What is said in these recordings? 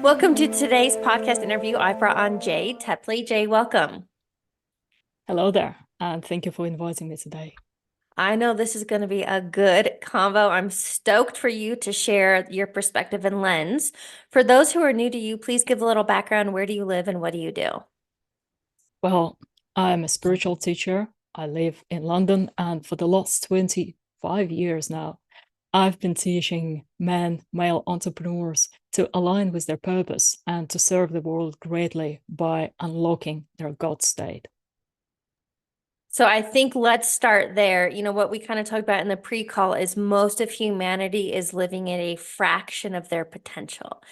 Welcome to today's podcast interview. I brought on Jay Tepley. Jay, welcome. Hello there, and thank you for inviting me today. I know this is going to be a good convo. I'm stoked for you to share your perspective and lens. For those who are new to you, please give a little background. Where do you live and what do you do? Well, I'm a spiritual teacher. I live in London, and for the last 25 years now, I've been teaching male entrepreneurs to align with their purpose and to serve the world greatly by unlocking their God state. So I think let's start there. You know, what we kind of talked about in the pre-call is most of humanity is living at a fraction of their potential.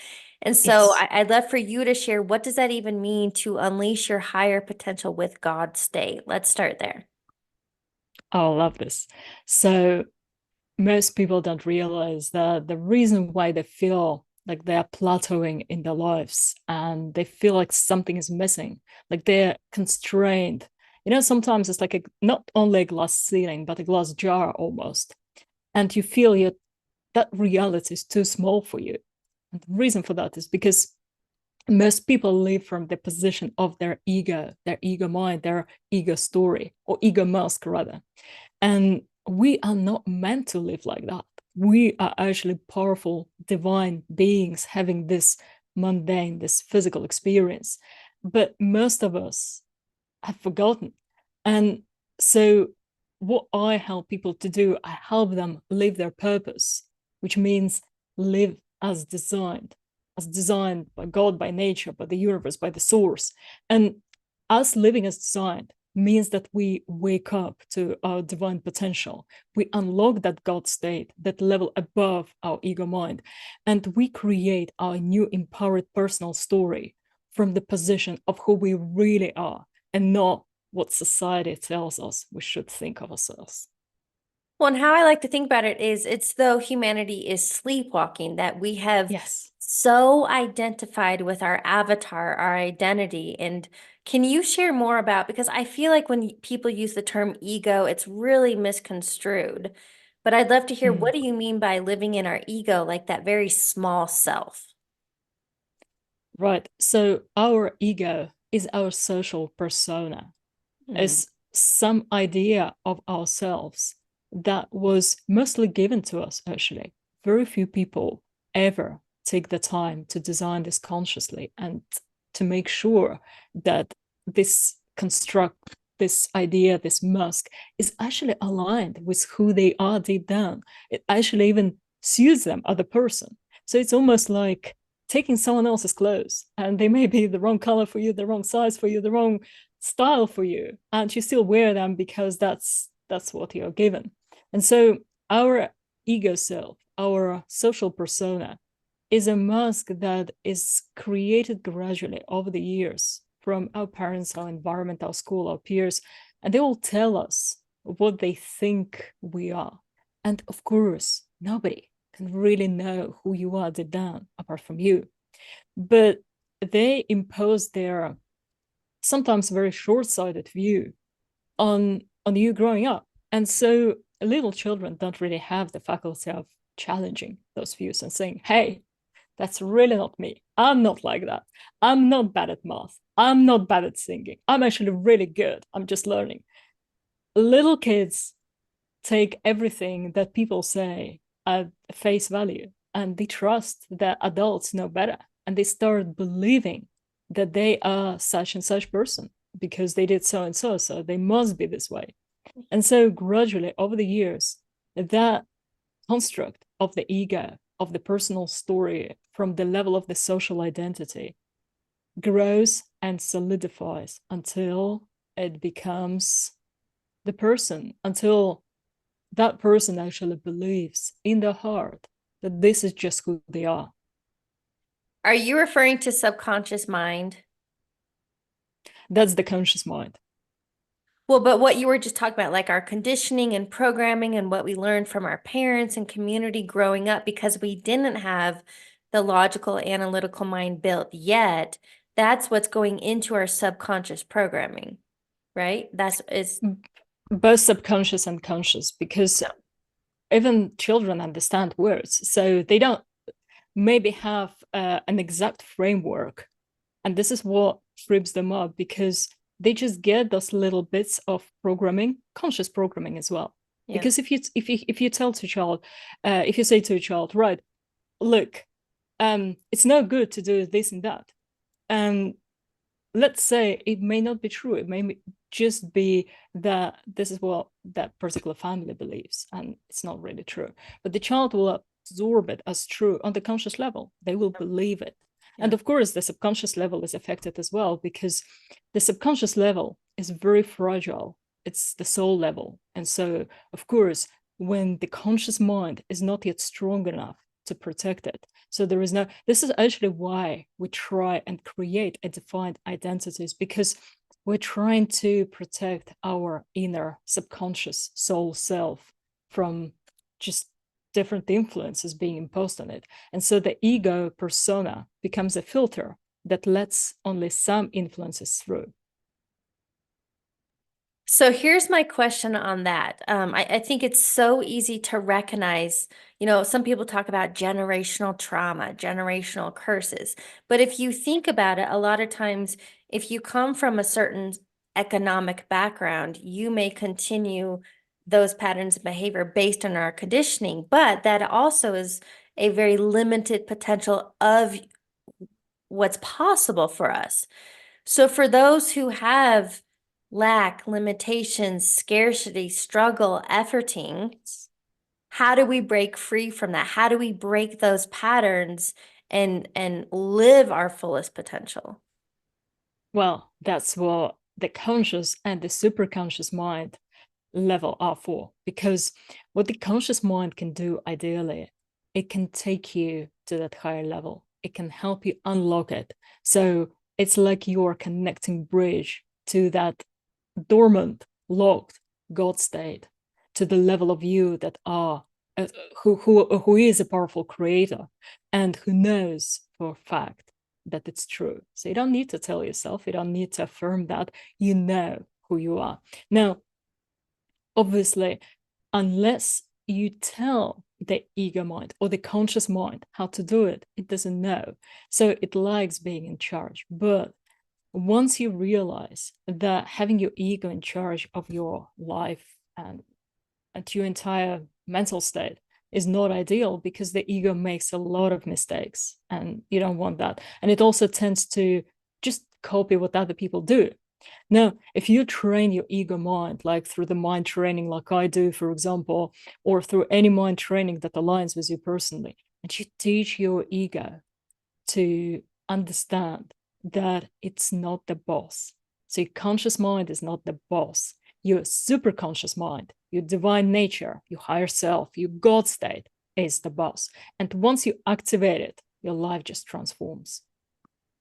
And so Yes. I'd love for you to share, what does that even mean to unleash your higher potential with God's state? Let's start there. I love this. So, most people don't realize that the reason why they feel like they're plateauing in their lives and they feel like something is missing, like they're constrained. Sometimes it's like not only a glass ceiling, but a glass jar almost. And you feel that reality is too small for you. And the reason for that is because most people live from the position of their ego mind, their ego story, or ego mask rather. And we are not meant to live like that. We are actually powerful, divine beings having this mundane, this physical experience. But most of us have forgotten. And so, what I help people to do, I help them live their purpose, which means live as designed by God, by nature, by the universe, by the source. And us living as designed means that we wake up to our divine potential. We unlock that God state, that level above our ego mind, and we create our new empowered personal story from the position of who we really are and not what society tells us we should think of ourselves. Well, and how I like to think about it is it's though humanity is sleepwalking, that we have Yes. so identified with our avatar, our identity. And can you share more about, because I feel like when people use the term ego, it's really misconstrued. But I'd love to hear, what Mm. do you mean by living in our ego, like that very small self? Right. So our ego is our social persona, Hmm. is some idea of ourselves that was mostly given to us, actually. Very few people ever take the time to design this consciously and to make sure that this construct, this idea, this mask is actually aligned with who they are deep down. It actually even suits them as a person. So it's almost like taking someone else's clothes, and they may be the wrong color for you, the wrong size for you, the wrong style for you, and you still wear them because that's what you're given. And so our ego self, our social persona, is a mask that is created gradually over the years from our parents, our environment, our school, our peers, and they all tell us what they think we are. And of course, nobody can really know who you are deep down apart from you. But they impose their sometimes very short-sighted view on you growing up. And so little children don't really have the faculty of challenging those views and saying, hey, that's really not me. I'm not like that. I'm not bad at math. I'm not bad at singing. I'm actually really good. I'm just learning. Little kids take everything that people say at face value and they trust that adults know better and they start believing that they are such and such person because they did so and so, so they must be this way. And so gradually over the years, that construct of the ego, of the personal story from the level of the social identity grows and solidifies until it becomes the person, until that person actually believes in their heart that this is just who they are. Are you referring to subconscious mind? That's the conscious mind. Well, but what you were just talking about, like our conditioning and programming and what we learned from our parents and community growing up, because we didn't have the logical, analytical mind built yet, that's what's going into our subconscious programming, right? That's is Both subconscious and conscious, because even children understand words. So they don't, maybe have an exact framework. And this is what trips them up, because they just get those little bits of programming, conscious programming as well. Yeah. Because if you tell to a child, if you say to a child, right, look, it's no good to do this and that, and let's say it may not be true, it may just be that this is what that particular family believes and it's not really true, but the child will absorb it as true on the conscious level. They will believe it. And Yeah. of course the subconscious level is affected as well, because the subconscious level is very fragile. It's the soul level. And so of course, when the conscious mind is not yet strong enough to protect it, so there is no, this is actually why we try and create a defined identities, because we're trying to protect our inner subconscious soul self from just different influences being imposed on it. And so the ego persona becomes a filter that lets only some influences through. So here's my question on that. I think it's so easy to recognize, some people talk about generational trauma, generational curses. But if you think about it, a lot of times, if you come from a certain economic background, you may continue those patterns of behavior based on our conditioning. But that also is a very limited potential of what's possible for us. So for those who have lack, limitations, scarcity, struggle, efforting, how do we break free from that? How do we break those patterns and live our fullest potential? Well, that's what the conscious and the superconscious mind level are for, because what the conscious mind can do ideally, it can take you to that higher level, it can help you unlock it. So it's like you're connecting bridge to that dormant, locked God state, to the level of you that are who is a powerful creator and who knows for a fact that it's true. So you don't need to tell yourself, you don't need to affirm that, you know who you are. Now, obviously, unless you tell the ego mind or the conscious mind how to do it, it doesn't know. So it likes being in charge. But once you realize that having your ego in charge of your life and your entire mental state is not ideal, because the ego makes a lot of mistakes and you don't want that. And it also tends to just copy what other people do. Now, if you train your ego mind, like through the mind training, like I do, for example, or through any mind training that aligns with you personally, and you teach your ego to understand that it's not the boss. So your conscious mind is not the boss. Your super conscious mind, your divine nature, your higher self, your God state is the boss. And once you activate it, your life just transforms.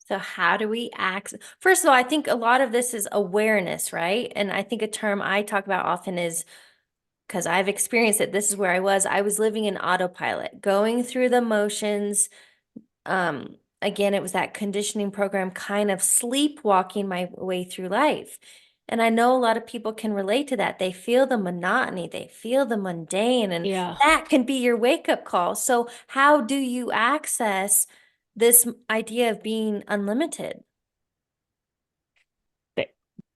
So how do we act? First of all, I think a lot of this is awareness, right? And I think a term I talk about often is, because I've experienced it, this is where I was living in autopilot, going through the motions. Again, it was that conditioning program, kind of sleepwalking my way through life. And I know a lot of people can relate to that. They feel the monotony, they feel the mundane, and Yeah. that can be your wake-up call. So how do you access this idea of being unlimited? The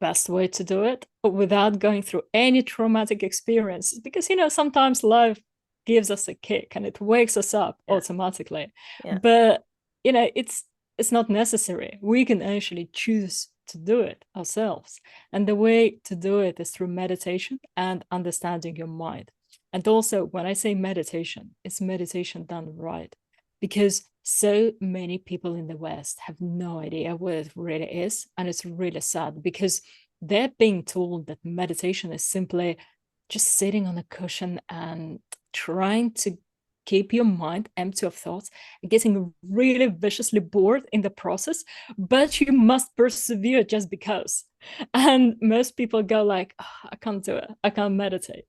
best way to do it without going through any traumatic experience, because sometimes life gives us a kick and it wakes us up Yeah, automatically, yeah. but it's not necessary. We can actually choose to do it ourselves, and the way to do it is through meditation and understanding your mind. And also, when I say meditation, it's meditation done right, because so many people in the West have no idea what it really is. And it's really sad, because they're being told that meditation is simply just sitting on a cushion and trying to keep your mind empty of thoughts and getting really viciously bored in the process, but you must persevere just because. And most people go like, oh, I can't do it, I can't meditate,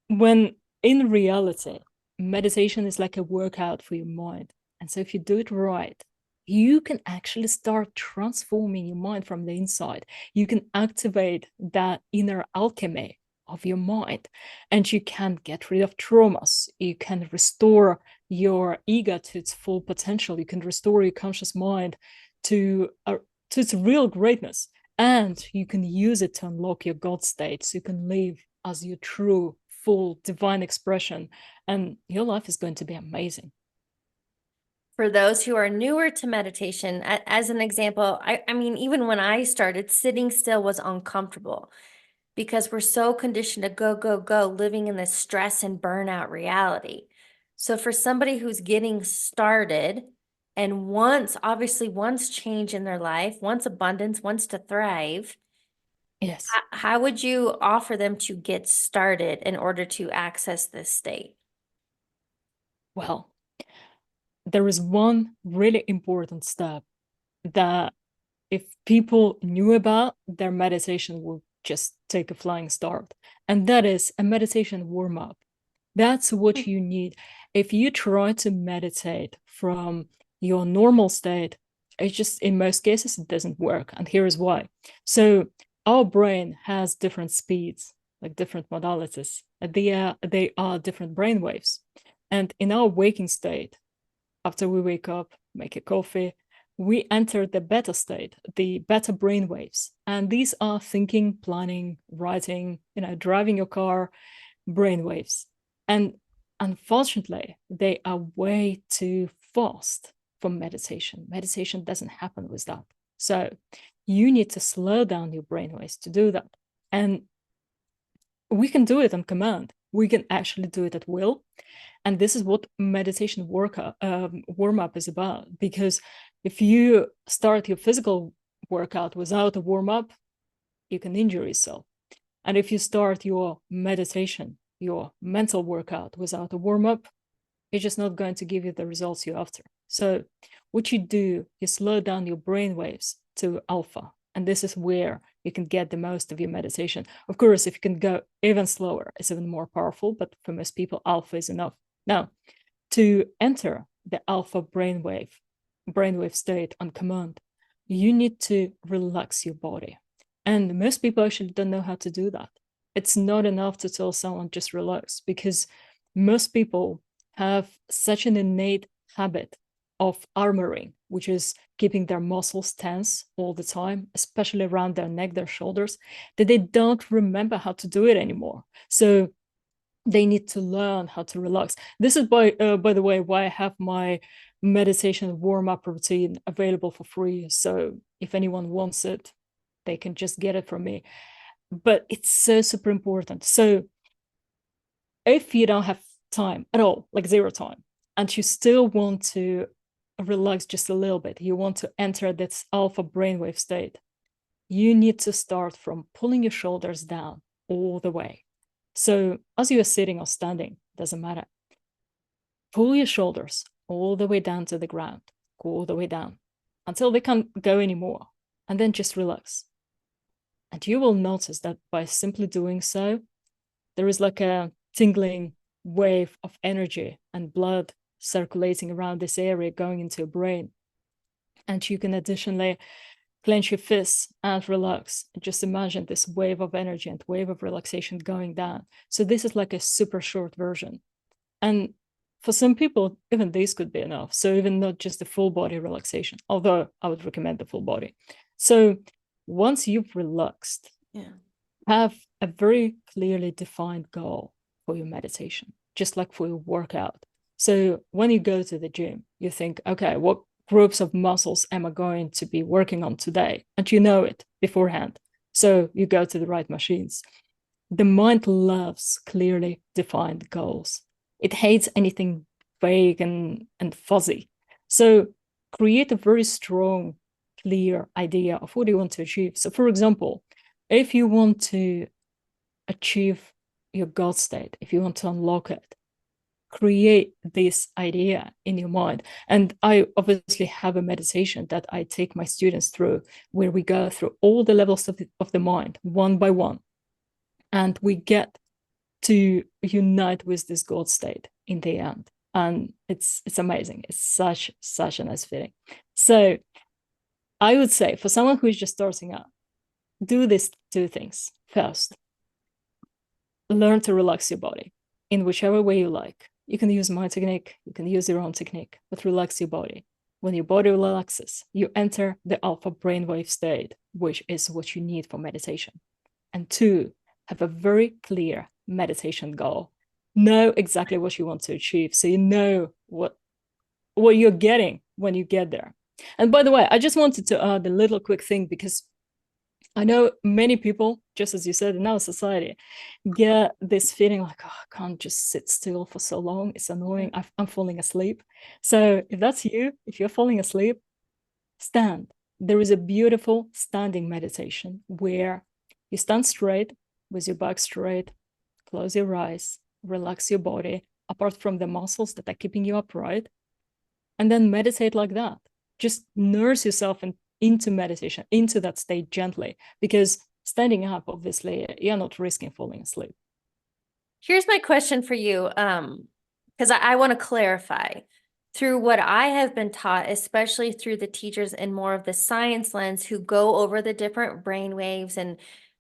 when in reality, meditation is like a workout for your mind. And so if you do it right, you can actually start transforming your mind from the inside. You can activate that inner alchemy of your mind, and you can get rid of traumas. You can restore your ego to its full potential. You can restore your conscious mind to its real greatness, and you can use it to unlock your God state, so you can live as your true, full, divine expression, and your life is going to be amazing. For those who are newer to meditation, as an example, I mean, even when I started, sitting still was uncomfortable because we're so conditioned to go, go, go, living in this stress and burnout reality. So for somebody who's getting started and obviously wants change in their life, wants abundance, wants to thrive, Yes. how would you offer them to get started in order to access this state? Well, there is one really important step that if people knew about, their meditation would just take a flying start. And that is a meditation warm up. That's what you need. If you try to meditate from your normal state, it's just, in most cases, it doesn't work. And here is why. So our brain has different speeds, like different modalities. They are different brain waves. And in our waking state, after we wake up, make a coffee, we enter the beta state, the beta brain waves. And these are thinking, planning, writing, driving your car brain waves. And unfortunately, they are way too fast for meditation. Meditation doesn't happen with that. So you need to slow down your brain waves to do that. And we can do it on command. We can actually do it at will. And this is what meditation warm up is about. Because if you start your physical workout without a warm up, you can injure yourself. And if you start your meditation, your mental workout without a warm up, it's just not going to give you the results you're after. So what you do, you slow down your brain waves to alpha. And this is where you can get the most of your meditation. Of course, if you can go even slower, it's even more powerful. But for most people, alpha is enough. Now, to enter the alpha brainwave state on command, you need to relax your body. And most people actually don't know how to do that. It's not enough to tell someone just relax, because most people have such an innate habit of armoring, which is keeping their muscles tense all the time, especially around their neck, their shoulders, that they don't remember how to do it anymore. So they need to learn how to relax. This is by the way why I have my meditation warm-up routine available for free. So if anyone wants it, they can just get it from me. But it's so super important. So if you don't have time at all, like zero time, and you still want to relax just a little bit, you want to enter this alpha brainwave state, you need to start from pulling your shoulders down all the way. So as you are sitting or standing, doesn't matter. Pull your shoulders all the way down to the ground, go all the way down until they can't go anymore, and then just relax. And you will notice that by simply doing so, there is like a tingling wave of energy and blood circulating around this area going into your brain. And you can additionally clench your fists and relax. Just imagine this wave of energy and wave of relaxation going down. So this is like a super short version. And for some people, even this could be enough. So even not just the full body relaxation, although I would recommend the full body. So once you've relaxed, have a very clearly defined goal for your meditation, just like for your workout. So when you go to the gym, you think, okay, what groups of muscles am I going to be working on today? And you know it beforehand. So you go to the right machines. The mind loves clearly defined goals. It hates anything vague and fuzzy. So create a very strong, clear idea of what you want to achieve. So for example, if you want to achieve your God state, if you want to unlock it, create this idea in your mind. And I obviously have a meditation that I take my students through, where we go through all the levels of the mind one by one. And we get to unite with this God state in the end. And it's amazing. It's such a nice feeling. So I would say for someone who is just starting out, do these two things first. learn to relax your body in whichever way you like. You can use my technique, you can use your own technique, but relax your body. When your body relaxes, you enter the alpha brainwave state, which is what you need for meditation. And two, have a very clear meditation goal. Know exactly what you want to achieve, so you know what you're getting when you get there. And by the way, I just wanted to add a little quick thing, because I know many people, just as you said, in our society, get this feeling like, oh, I can't just sit still for so long. It's annoying. I'm falling asleep. So if that's you, if you're falling asleep, stand. There is a beautiful standing meditation where you stand straight with your back straight, close your eyes, relax your body, apart from the muscles that are keeping you upright, and then meditate like that. Just nurse yourself into meditation, into that state gently, because standing up, obviously, you're not risking falling asleep. Here's my question for you, because I want to clarify. Through what I have been taught, especially through the teachers in more of the science lens who go over the different brain waves, and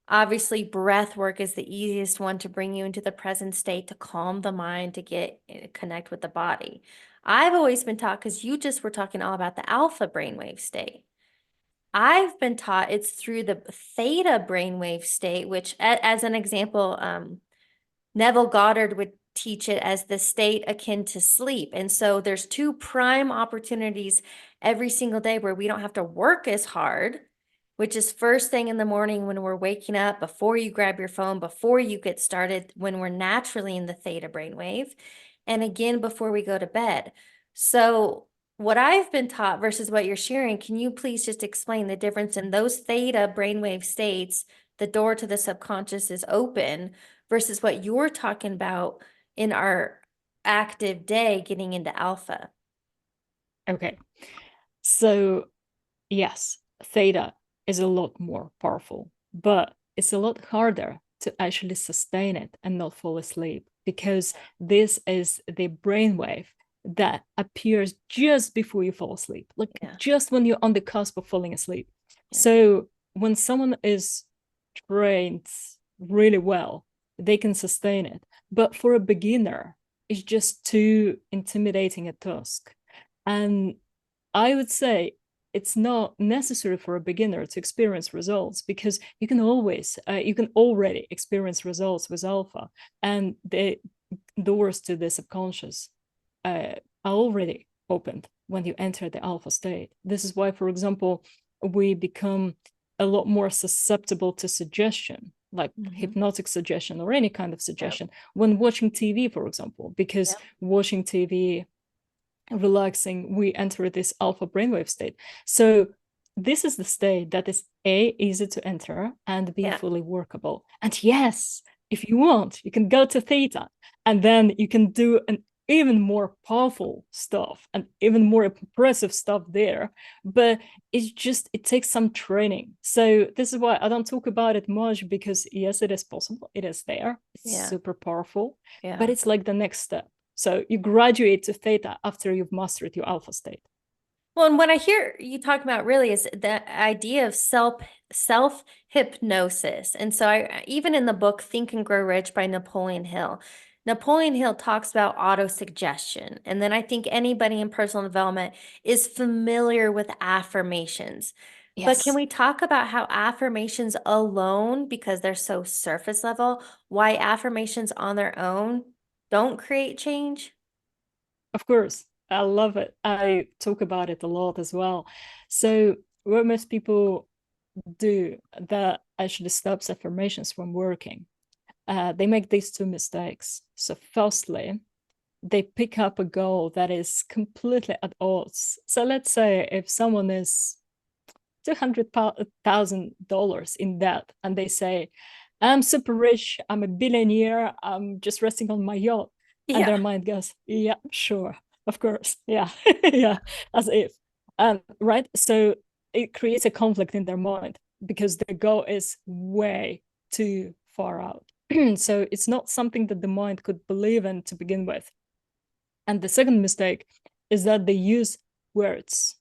obviously breath work is the easiest one to bring you into the present state, to calm the mind, to get connect with the body. I've always been taught, because you just were talking all about the alpha brainwave state. I've been taught it's through the theta brainwave state, which, as an example, Neville Goddard would teach it as the state akin to sleep. And so there's two prime opportunities every single day where we don't have to work as hard, which is first thing in the morning when we're waking up, before you grab your phone, before you get started, when we're naturally in the theta brainwave, and again before we go to bed. So what I've been taught versus what you're sharing, can you please just explain the difference in those theta brainwave states? The door to the subconscious is open versus what you're talking about in our active day, getting into alpha. Okay. So, yes, theta is a lot more powerful, but it's a lot harder to actually sustain it and not fall asleep, because this is the brainwave that appears just before you fall asleep, like Yeah. just when you're on the cusp of falling asleep. Yeah. So when someone is trained really well, they can sustain it. But for a beginner, it's just too intimidating a task. And I would say it's not necessary for a beginner to experience results, because you can already experience results with alpha, and the doors to the subconscious are already opened when you enter the alpha state. This is why, for example, we become a lot more susceptible to suggestion, like hypnotic suggestion or any kind of suggestion, when watching TV, for example, because watching TV, relaxing, we enter this alpha brainwave state. So this is the state that is easy to enter and be fully workable. And yes, if you want, you can go to theta, and then you can do an even more powerful stuff and even more impressive stuff there. But it takes some training. So this is why I don't talk about it much, because yes, it is possible, it is there, it's super powerful, but it's like the next step. So you graduate to theta after you've mastered your alpha state. Well, and what I hear you talk about really is the idea of self hypnosis. And so I even in the book Think and Grow Rich by Napoleon Hill, Napoleon Hill talks about auto-suggestion. And then I think anybody in personal development is familiar with affirmations. But can Yes, we talk about how affirmations alone, because they're so surface level, why affirmations on their own don't create change? of course. I love it. I talk about it a lot as well. So what most people do that actually stops affirmations from working, they make these two mistakes. So firstly, they pick up a goal that is completely at odds. So let's say if someone is $200,000 in debt, and they say, I'm super rich, I'm a billionaire, I'm just resting on my yacht. And Yeah. their mind goes, yeah, sure, of course. Yeah, yeah, as if. Right. So it creates a conflict in their mind, because the goal is way too far out. So it's not something that the mind could believe in to begin with. And the second mistake is that they use words.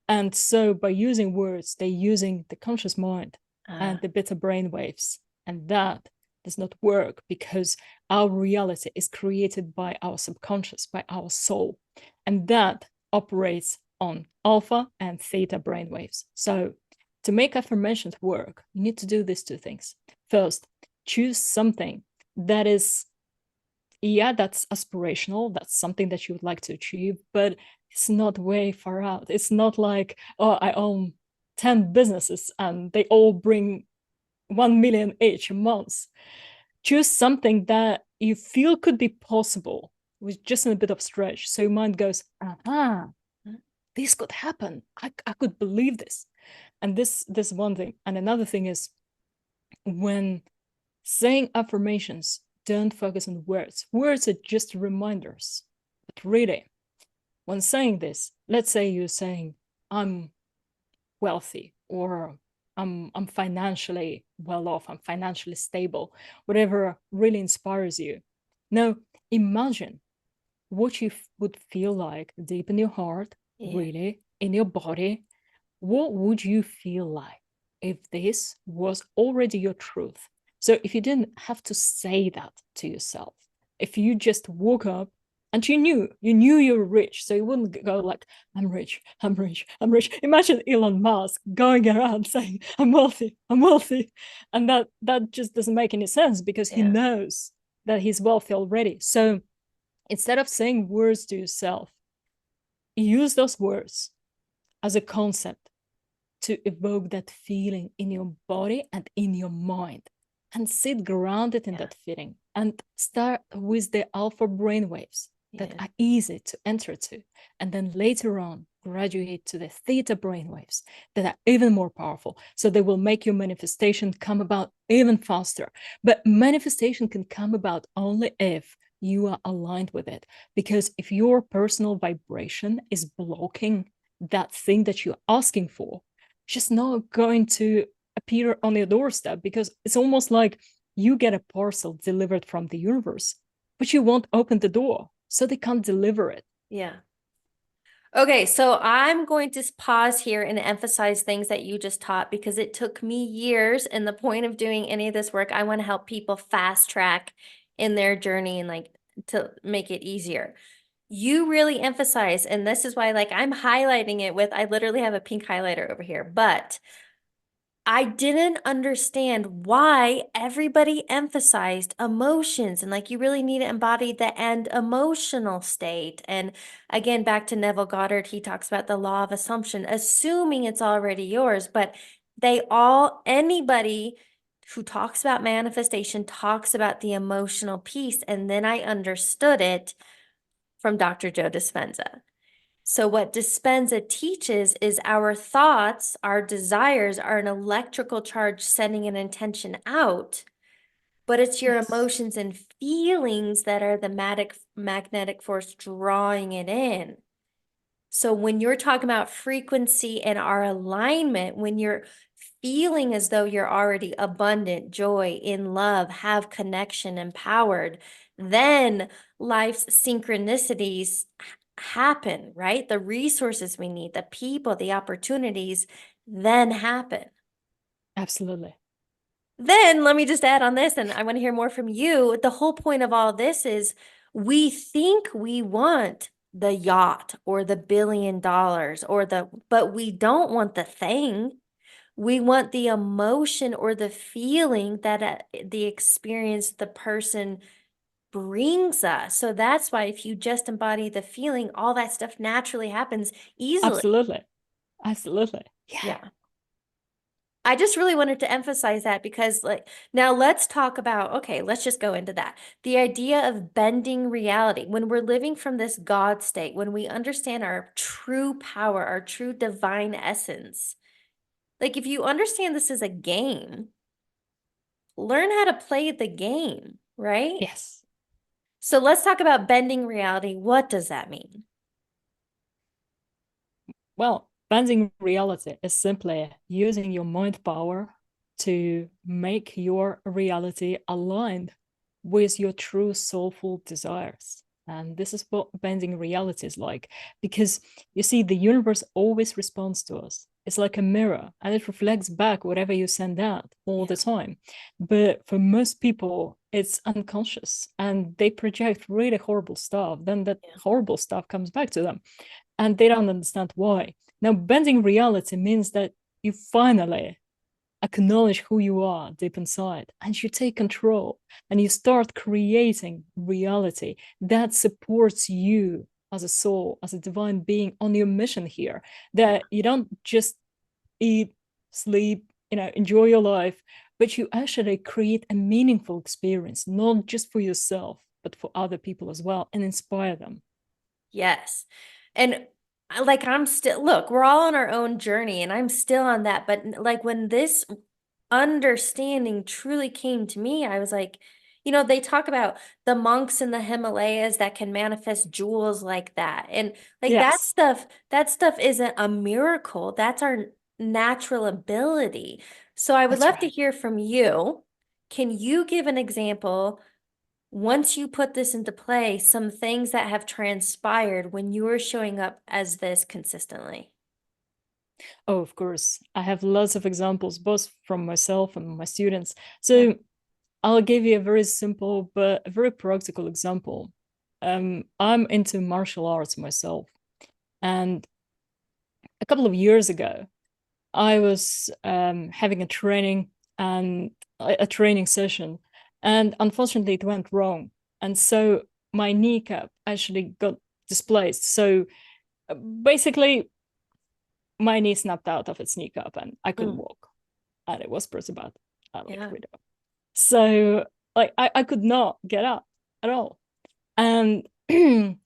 And so by using words, they're using the conscious mind and the beta brain waves. And that does not work because our reality is created by our subconscious, by our soul. And that operates on alpha and theta brainwaves. So to make affirmations work, you need to do these two things. First, choose something that is, yeah, that's aspirational. That's something that you would like to achieve, but it's not way far out. It's not like, oh, I own 10 businesses and they all bring 1 million each a month. Choose something that you feel could be possible with just a bit of stretch. So your mind goes, aha, this could happen. I could believe this. And this one thing. And another thing is, when saying affirmations, don't focus on words. Words are just reminders. But really, when saying this, let's say you're saying, I'm wealthy, or I'm financially well off, I'm financially stable, whatever really inspires you. Now, imagine what you would feel like deep in your heart, Yeah. really, in your body. What would you feel like if this was already your truth? So if you didn't have to say that to yourself, if you just woke up and you knew you were rich, so you wouldn't go like, I'm rich, I'm rich, I'm rich. Imagine Elon Musk going around saying, I'm wealthy, I'm wealthy. And that just doesn't make any sense because he Yeah. knows that he's wealthy already. So instead of saying words to yourself, use those words as a concept to evoke that feeling in your body and in your mind, and sit grounded in Yeah. that feeling, and start with the alpha brainwaves that Yeah. are easy to enter to, and then later on graduate to the theta brainwaves that are even more powerful, so they will make your manifestation come about even faster. But manifestation can come about only if you are aligned with it, because if your personal vibration is blocking that thing that you're asking for, just not going to appear on your doorstep, because it's almost like you get a parcel delivered from the universe, but you won't open the door, so they can't deliver it. Yeah. Okay, so I'm going to pause here and emphasize things that you just taught because it took me years. And the point of doing any of this work, I want to help people fast track in their journey and like to make it easier. You really emphasize, and this is why like I'm highlighting it with, I literally have a pink highlighter over here, but I didn't understand why everybody emphasized emotions and like you really need to embody the end emotional state. And again, back to Neville Goddard, he talks about the law of assumption, assuming it's already yours, but anybody who talks about manifestation talks about the emotional piece. And then I understood it from Dr. Joe Dispenza. So, what Dispenza teaches is our thoughts, our desires are an electrical charge sending an intention out, but it's your Yes, emotions and feelings that are the magnetic force drawing it in. So, when you're talking about frequency and our alignment, when you're feeling as though you're already abundant, joy, in love, have connection, empowered, then life's synchronicities happen, right? The resources we need, the people, the opportunities then happen. absolutely. Then let me just add on this, and I want to hear more from you. The whole point of all this is we think we want the yacht or the $1 billion but we don't want the thing. We want the emotion or the feeling that the experience the person brings us. So that's why if you just embody the feeling, all that stuff naturally happens easily. Absolutely. Absolutely. Yeah. Yeah. I just really wanted to emphasize that because like now let's talk about, okay, let's just go into that. The idea of bending reality. When we're living from this God state, when we understand our true power, our true divine essence. Like if you understand this as a game, learn how to play the game, right? Yes. So let's talk about bending reality. What does that mean? Well, bending reality is simply using your mind power to make your reality aligned with your true soulful desires. And this is what bending reality is like. Because you see, the universe always responds to us. It's like a mirror and it reflects back whatever you send out all the Yeah. time. But for most people, it's unconscious and they project really horrible stuff. Then that Yeah. horrible stuff comes back to them and they don't understand why. Now, bending reality means that you finally acknowledge who you are deep inside and you take control and you start creating reality that supports you as a soul, as a divine being on your mission here. Yeah. That you don't just eat, sleep, enjoy your life, but you actually create a meaningful experience, not just for yourself, but for other people as well, and inspire them. Yes. And like I'm still, look, we're all on our own journey and I'm still on that. But like when this understanding truly came to me, I was like, they talk about the monks in the Himalayas that can manifest jewels like that. And like Yes, that stuff isn't a miracle. That's our natural ability. So I would that's love to right. hear from you. Can you give an example? Once you put this into play, some things that have transpired when you are showing up as this consistently. Oh, of course. I have lots of examples, both from myself and my students. Yeah. So I'll give you a very simple but a very practical example. I'm into martial arts myself. And a couple of years ago, I was having a training and a training session. And unfortunately, it went wrong. And so my kneecap actually got displaced. So basically, my knee snapped out of its kneecap and I couldn't Mm, walk. And it was pretty bad. I like yeah. really bad. So like I could not get up at all. And a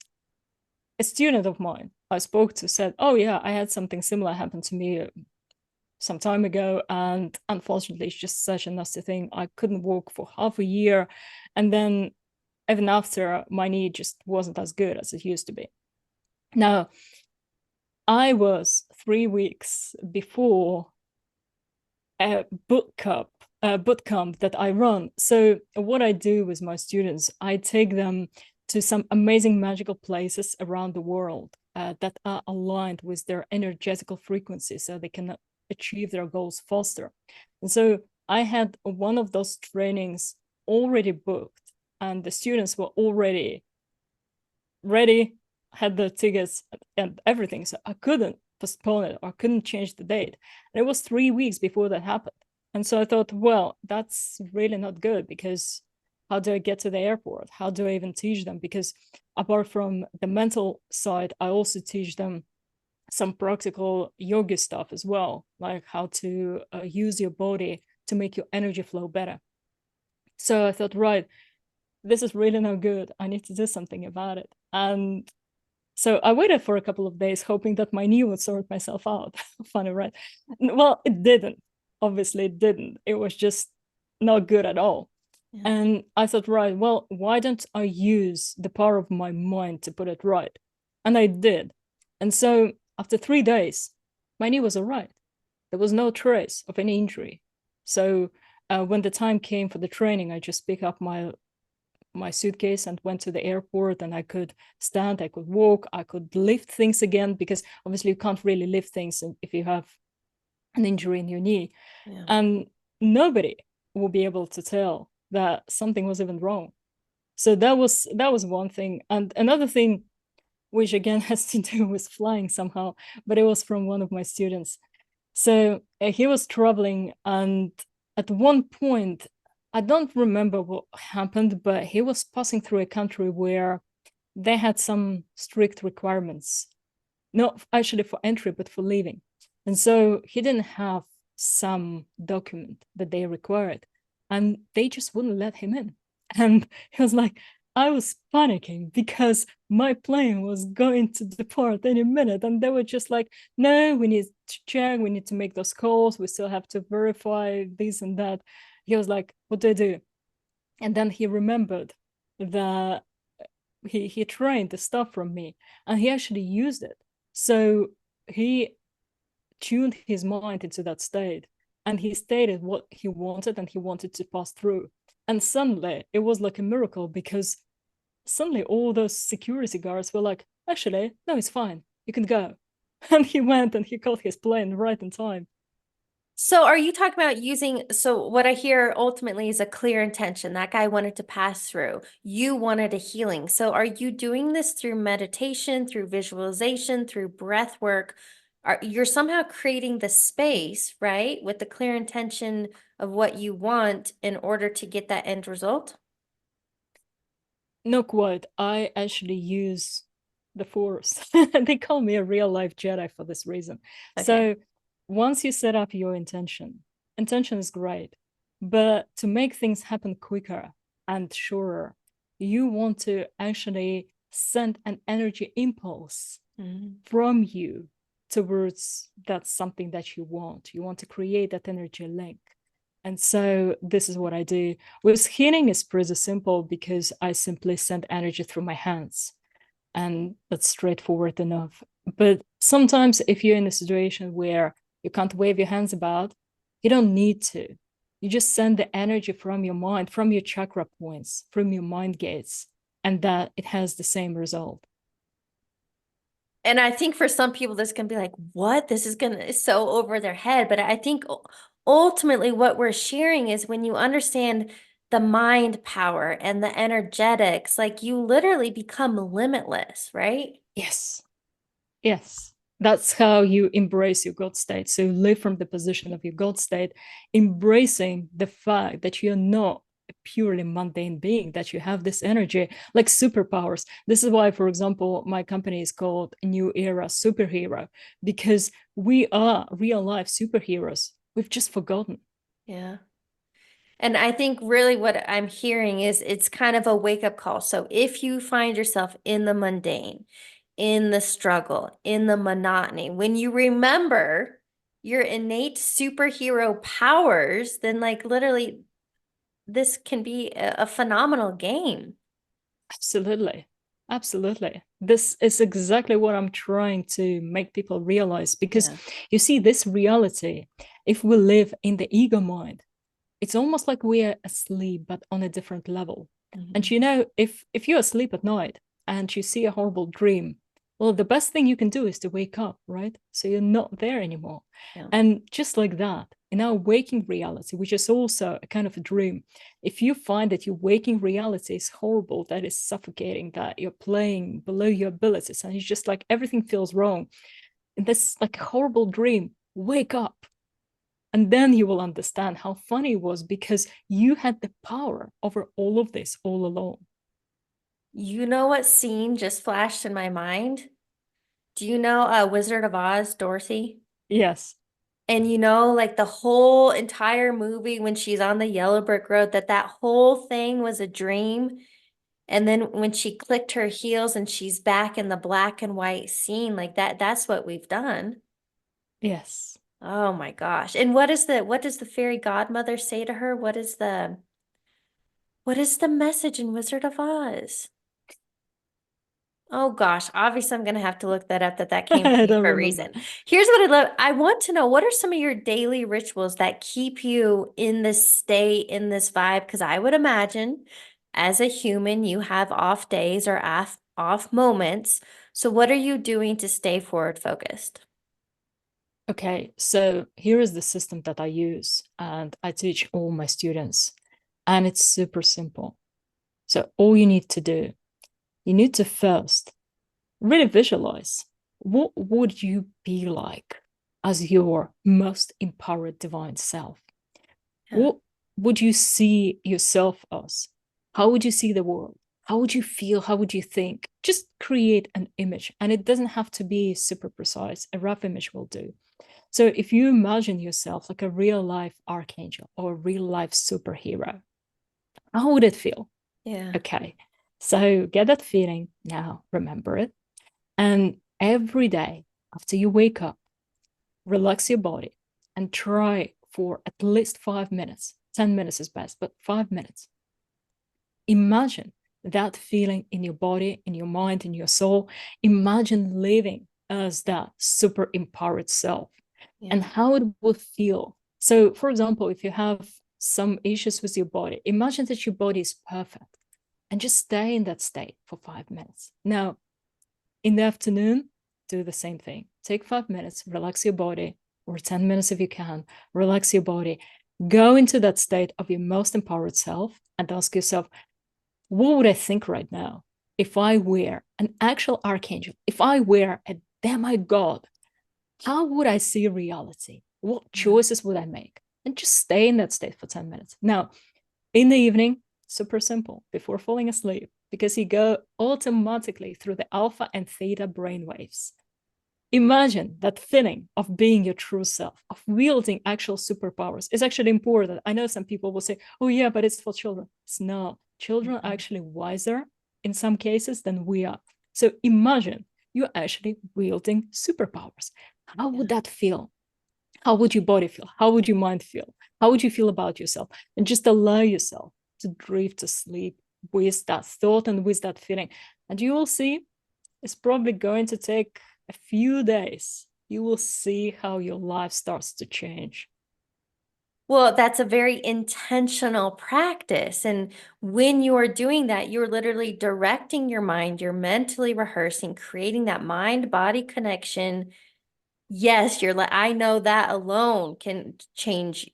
student of mine I spoke to said, "Oh yeah, I had something similar happen to me some time ago, and unfortunately, it's just such a nasty thing. I couldn't walk for half a year, and then even after, my knee just wasn't as good as it used to be." Now, I was 3 weeks before a boot camp that I run. So what I do with my students, I take them to some amazing magical places around the world that are aligned with their energetical frequency so they can achieve their goals faster. And so I had one of those trainings already booked and the students were already ready, had the tickets and everything. So I couldn't postpone it or I couldn't change the date. And it was 3 weeks before that happened. And so I thought, well, that's really not good because how do I get to the airport? How do I even teach them? Because apart from the mental side, I also teach them some practical yoga stuff as well, like how to use your body to make your energy flow better. So I thought, right, this is really not good. I need to do something about it. And so I waited for a couple of days, hoping that my knee would sort myself out. Funny, right? Well, it didn't. Obviously, it didn't. It was just not good at all. Yeah. And I thought, right, well, why don't I use the power of my mind to put it right? And I did. And so after 3 days, my knee was all right. There was no trace of any injury. So when the time came for the training, I just picked up my suitcase and went to the airport and I could stand, I could walk, I could lift things again because obviously you can't really lift things if you have an injury in your knee. Yeah. And nobody will be able to tell that something was even wrong. So that was one thing. And another thing, which again has to do with flying somehow, but it was from one of my students. So he was traveling, and at one point, I don't remember what happened, but he was passing through a country where they had some strict requirements, not actually for entry, but for leaving. And so he didn't have some document that they required, and they just wouldn't let him in. And he was like, I was panicking because my plane was going to depart any minute. And they were just like, no, we need to check, we need to make those calls, we still have to verify this and that. He was like, what do I do? And then he remembered that he trained the stuff from me and he actually used it. So he tuned his mind into that state and he stated what he wanted and he wanted to pass through. And suddenly it was like a miracle because suddenly all those security guards were like, actually, no, it's fine. You can go. And he went and he got his plane right in time. So are you talking about using, so what I hear ultimately is a clear intention. That guy wanted to pass through. You wanted a healing. So are you doing this through meditation, through visualization, through breath work? You're somehow creating the space, right? With the clear intention of what you want in order to get that end result? No, quite. I actually use the Force. They call me a real life Jedi for this reason. Okay. So once you set up your intention, intention is great, but to make things happen quicker and surer, you want to actually send an energy impulse Mhm. from you towards that's something that you want. You want to create that energy link. And so this is what I do. With healing is pretty simple because I simply send energy through my hands. And that's straightforward enough. But sometimes if you're in a situation where you can't wave your hands about, you don't need to. You just send the energy from your mind, from your chakra points, from your mind gates, and that it has the same result. And I think for some people, this can be like, what? This is gonna is so over their head. But I think ultimately what we're sharing is when you understand the mind power and the energetics, like you literally become limitless, right? Yes. Yes, that's how you embrace your God state. So live from the position of your God state, embracing the fact that you're not a purely mundane being, that you have this energy like superpowers. This is why, for example, my company is called New Era Superhero, because we are real life superheroes. We've just forgotten. Yeah. And I think really what I'm hearing is it's kind of a wake up call. So if you find yourself in the mundane, in the struggle, in the monotony, when you remember your innate superhero powers, then like literally this can be a phenomenal game. Absolutely. Absolutely. This is exactly what I'm trying to make people realize because Yeah. you see, this reality, if we live in the ego mind, it's almost like we're asleep, but on a different level. And Mhm. you know, if you're asleep at night and you see a horrible dream, well, the best thing you can do is to wake up, right? So you're not there anymore. Yeah. And just like that, in our waking reality, which is also a kind of a dream, if you find that your waking reality is horrible, that is suffocating, that you're playing below your abilities, and it's just like everything feels wrong, and this like a horrible dream, wake up. And then you will understand how funny it was because you had the power over all of this all along. You know what scene just flashed in my mind? Do you know Wizard of Oz, Dorothy? Yes. And you know, like the whole entire movie when she's on the yellow brick road, that whole thing was a dream. And then when she clicked her heels and she's back in the black and white scene, like that's what we've done. Yes. Oh my gosh. And what does the fairy godmother say to her? What is the message in Wizard of Oz? Oh gosh, obviously I'm gonna have to look that up that came to I me don't for a remember. reason. Here's what I love. I want to know what are some of your daily rituals that keep you in this state, in this vibe? Because I would imagine as a human, you have off days or off moments. So what are you doing to stay forward focused? Okay, so here is the system that I use and I teach all my students, and it's super simple. So all you need to do, you need to first really visualize what would you be like as your most empowered divine self? Yeah. What would you see yourself as? How would you see the world? How would you feel? How would you think? Just create an image, and it doesn't have to be super precise. A rough image will do. So if you imagine yourself like a real life archangel or a real life superhero, how would it feel? Yeah. Okay. So get that feeling now, remember it. And every day after you wake up, relax your body and try for at least 5 minutes. 10 minutes is best, but 5 minutes. Imagine that feeling in your body, in your mind, in your soul. Imagine living as that super empowered self and Yeah. how it would feel. So, for example, if you have some issues with your body, imagine that your body is perfect and just stay in that state for 5 minutes. Now, in the afternoon, do the same thing. Take 5 minutes, relax your body, or 10 minutes if you can, relax your body. Go into that state of your most empowered self and ask yourself, what would I think right now if I were an actual archangel? If I were a demigod, how would I see reality? What Yeah. choices would I make? And just stay in that state for 10 minutes. Now, in the evening, super simple, before falling asleep, because you go automatically through the alpha and theta brainwaves. Imagine that feeling of being your true self, of wielding actual superpowers is actually important. I know some people will say, oh, yeah, but it's for children. It's not. Children are Mhm. actually wiser in some cases than we are. So imagine you're actually wielding superpowers. How would Yeah. that feel? How would your body feel? How would your mind feel? How would you feel about yourself? And just allow yourself to drift to sleep with that thought and with that feeling. And you will see it's probably going to take a few days. You will see how your life starts to change. Well, that's a very intentional practice. And when you're doing that, you're literally directing your mind, you're mentally rehearsing, creating that mind-body connection. Yes, you're like, I know that alone can change,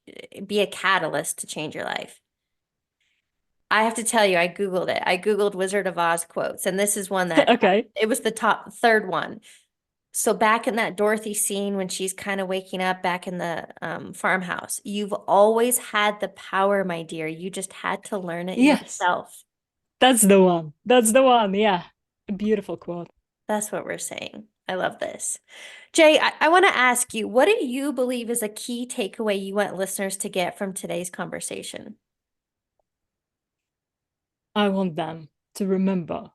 be a catalyst to change your life. I have to tell you, I Googled it. I Googled Wizard of Oz quotes, and this is one that Okay. it was the top third one. So back in that Dorothy scene when she's kind of waking up back in the farmhouse, you've always had the power, my dear. You just had to learn it Yes, yourself. that's the one. That's the one. Yeah. A beautiful quote. That's what we're saying. I love this. Jay, I want to ask you, what do you believe is a key takeaway you want listeners to get from today's conversation? I want them to remember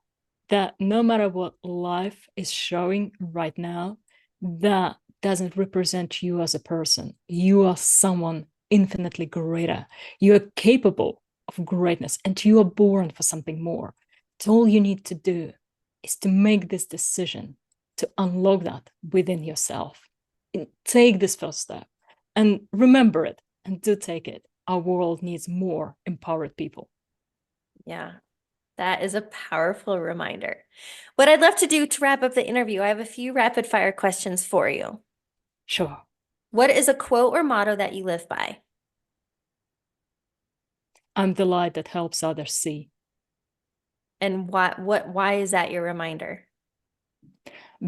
that no matter what life is showing right now, that doesn't represent you as a person. You are someone infinitely greater. You are capable of greatness and you are born for something more. All you need to do is to make this decision to unlock that within yourself. And take this first step and remember it and do take it. Our world needs more empowered people. Yeah, that is a powerful reminder. What I'd love to do to wrap up the interview, I have a few rapid fire questions for you. Sure. What is a quote or motto that you live by? I'm the light that helps others see. And why is that your reminder?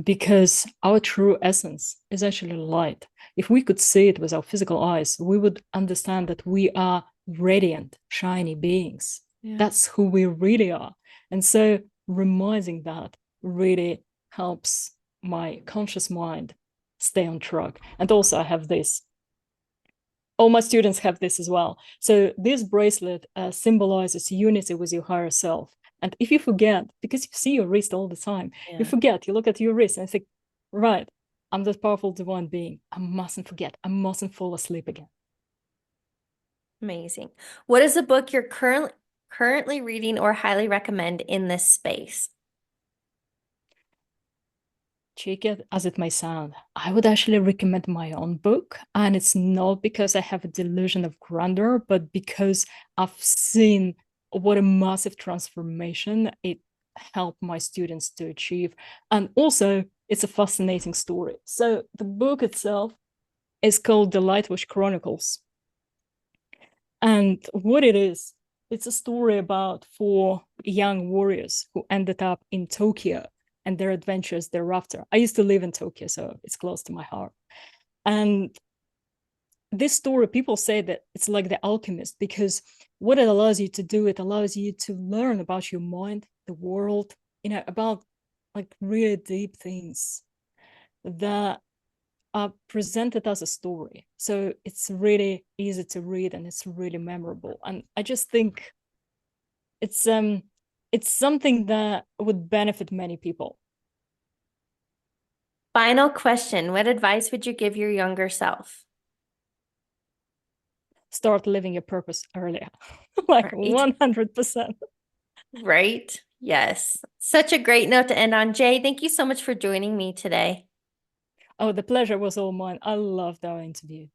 Because our true essence is actually light. If we could see it with our physical eyes, we would understand that we are radiant, shiny beings. Yeah. That's who we really are. And so reminding that really helps my conscious mind stay on track. And also, I have this. All my students have this as well. So this bracelet symbolizes unity with your higher self. And if you forget, because you see your wrist all the time, you Yeah. forget, you look at your wrist and think, right, I'm this powerful divine being. I mustn't forget. I mustn't fall asleep again. Amazing. What is a book you're currently reading or highly recommend in this space? Cheeky as it may sound, I would actually recommend my own book. And it's not because I have a delusion of grandeur, but because I've seen what a massive transformation it helped my students to achieve. And also, it's a fascinating story. So, the book itself is called The Lightwish Chronicles. And what it is, it's a story about four young warriors who ended up in Tokyo and their adventures thereafter. I used to live in Tokyo, so it's close to my heart. And this story, people say that it's like The Alchemist because what it allows you to do, it allows you to learn about your mind, the world, about like really deep things that are presented as a story. So it's really easy to read and it's really memorable. And I just think it's it's something that would benefit many people. Final question. What advice would you give your younger self? Start living your purpose earlier. Like Right. 100%. Right. Yes. Such a great note to end on. Jay, thank you so much for joining me today. Oh, the pleasure was all mine. I loved our interview.